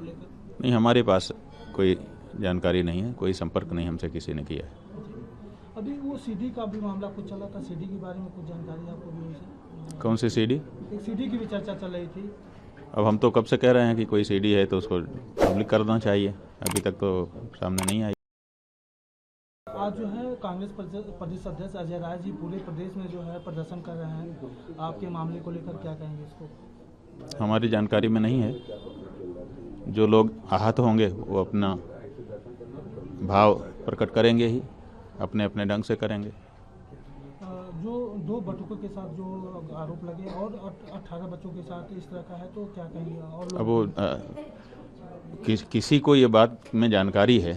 को लेकर? नहीं, हमारे पास कोई जानकारी नहीं है, कोई संपर्क नहीं हमसे किसी ने किया है। अभी वो सीडी का भी मामला कुछ चला था, सीडी के बारे में कुछ जानकारी आपको भी है? कौन सी सीडी? एक सीडी की भी चर्चा चल रही थी। अब हम तो कब से कह रहे हैं कि कोई सीडी है तो उसको पब्लिक करना चाहिए, अभी तक तो सामने नहीं आई। आज जो है कांग्रेस प्रदेश अध्यक्ष अजय राय जी पूरे प्रदेश में जो है प्रदर्शन कर रहे हैं, आपके मामले को लेकर क्या कहेंगे इसको? हमारी जानकारी में नहीं है। जो लोग आहत होंगे वो अपना भाव प्रकट करेंगे ही, अपने अपने ढंग से करेंगे। जो 2 बटुकों के साथ जो आरोप लगे और 18 बच्चों के साथ इस तरह का है तो क्या कहेंगे? और अब वो किसी को ये बात में जानकारी है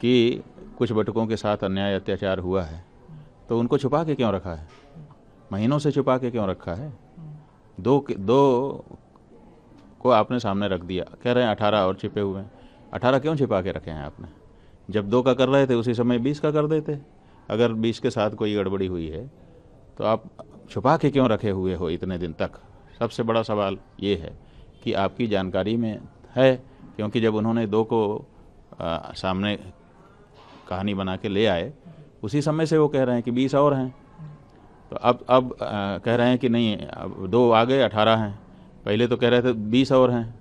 कि कुछ बटुकों के साथ अन्याय अत्याचार हुआ है तो उनको छुपा के क्यों रखा है? महीनों से छुपा के क्यों रखा है? दो को आपने सामने रख दिया, कह रहे हैं 18 और छिपे हुए हैं। 18 क्यों छिपा के रखे हैं आपने? जब 2 का कर रहे थे उसी समय 20 का कर देते। अगर 20 के साथ कोई गड़बड़ी हुई है तो आप छुपा के क्यों रखे हुए हो इतने दिन तक? सबसे बड़ा सवाल ये है कि आपकी जानकारी में है, क्योंकि जब उन्होंने 2 को सामने कहानी बना के ले आए उसी समय से वो कह रहे हैं कि 20 और हैं। तो अब कह रहे हैं कि नहीं, अब 2 आ गए, 18 हैं। पहले तो कह रहे थे 20 और हैं,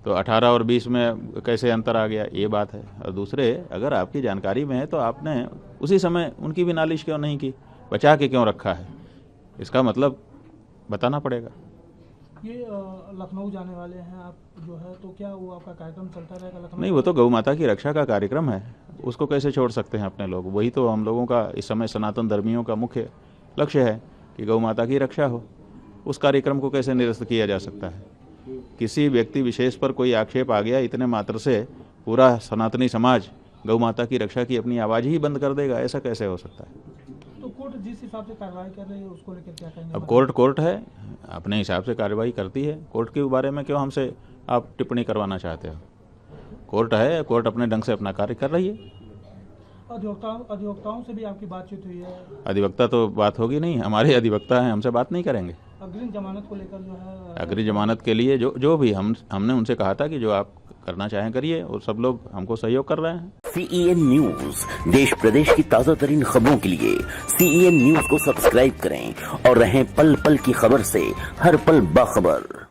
तो 18 और 20 में कैसे अंतर आ गया, ये बात है। और दूसरे, अगर आपकी जानकारी में है तो आपने उसी समय उनकी भी नालिश क्यों नहीं की, बचा के क्यों रखा है? इसका मतलब बताना पड़ेगा। ये लखनऊ जाने वाले हैं आप जो है, तो क्या वो आपका कार्यक्रम चलता रहेगा लखनऊ? नहीं, वो तो गौ माता की रक्षा का कार्यक्रम है, उसको कैसे छोड़ सकते हैं अपने लोग? वही तो हम लोगों का इस समय सनातन धर्मियों का मुख्य लक्ष्य है कि गौ माता की रक्षा हो। उस कार्यक्रम को कैसे निरस्त किया जा सकता है? किसी व्यक्ति विशेष पर कोई आक्षेप आ गया इतने मात्र से पूरा सनातनी समाज गौ माता की रक्षा की अपनी आवाज़ ही बंद कर देगा? ऐसा कैसे हो सकता है? तो कोर्ट जिस हिसाब से कार्रवाई कर रही है उसको लेकर क्या कहेंगे? अब कोर्ट है, अपने हिसाब से कार्रवाई करती है। कोर्ट के बारे में क्यों हमसे आप टिप्पणी करवाना चाहते हो? कोर्ट है, कोर्ट अपने ढंग से अपना कार्य कर रही है। अधिवक्ताओं से भी आपकी बातचीत हुई है? अधिवक्ता तो बात होगी नहीं, हमारे अधिवक्ता हैं, हमसे बात नहीं करेंगे। अग्रिम जमानत को लेकर जो है? अग्रिम जमानत के लिए जो भी हमने उनसे कहा था कि जो आप करना चाहें करिए, और सब लोग हमको सहयोग कर रहे हैं। CEN न्यूज, देश प्रदेश की ताजा तरीन खबरों के लिए CEN न्यूज को सब्सक्राइब करें और रहें पल पल की खबर से हर पल बाखबर।